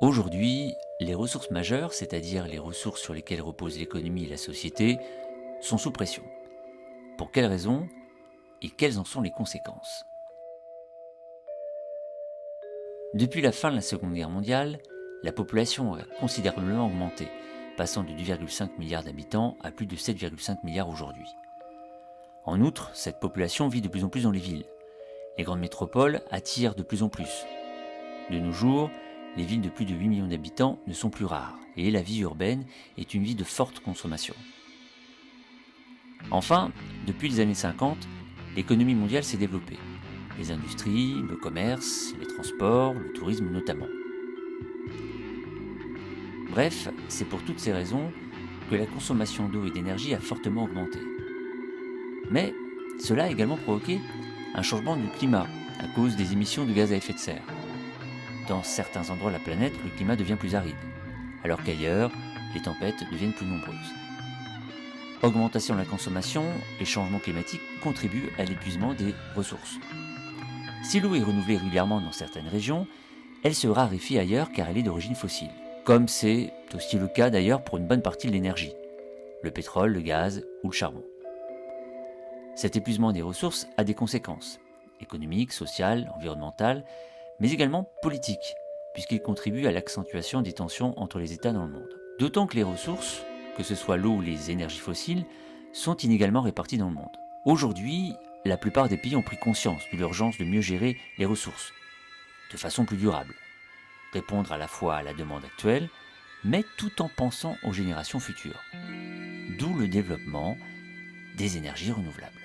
Aujourd'hui, les ressources majeures, c'est-à-dire les ressources sur lesquelles repose l'économie et la société, sont sous pression. Pour quelles raisons et quelles en sont les conséquences? Depuis la fin de la Seconde Guerre mondiale, la population a considérablement augmenté, passant de 2,5 milliards d'habitants à plus de 7,5 milliards aujourd'hui. En outre, cette population vit de plus en plus dans les villes. Les grandes métropoles attirent de plus en plus. De nos jours, les villes de plus de 8 millions d'habitants ne sont plus rares, et la vie urbaine est une vie de forte consommation. Enfin, depuis les années 50, l'économie mondiale s'est développée. Les industries, le commerce, les transports, le tourisme notamment. Bref, c'est pour toutes ces raisons que la consommation d'eau et d'énergie a fortement augmenté. Mais cela a également provoqué un changement du climat à cause des émissions de gaz à effet de serre. Dans certains endroits de la planète, le climat devient plus aride, alors qu'ailleurs, les tempêtes deviennent plus nombreuses. Augmentation de la consommation et changement climatique contribuent à l'épuisement des ressources. Si l'eau est renouvelée régulièrement dans certaines régions, elle se raréfie ailleurs car elle est d'origine fossile. Comme c'est aussi le cas d'ailleurs pour une bonne partie de l'énergie, le pétrole, le gaz ou le charbon. Cet épuisement des ressources a des conséquences économiques, sociales, environnementales, mais également politiques, puisqu'il contribue à l'accentuation des tensions entre les États dans le monde. D'autant que les ressources, que ce soit l'eau ou les énergies fossiles, sont inégalement réparties dans le monde. Aujourd'hui, la plupart des pays ont pris conscience de l'urgence de mieux gérer les ressources, de façon plus durable, répondre à la fois à la demande actuelle, mais tout en pensant aux générations futures. D'où le développement des énergies renouvelables.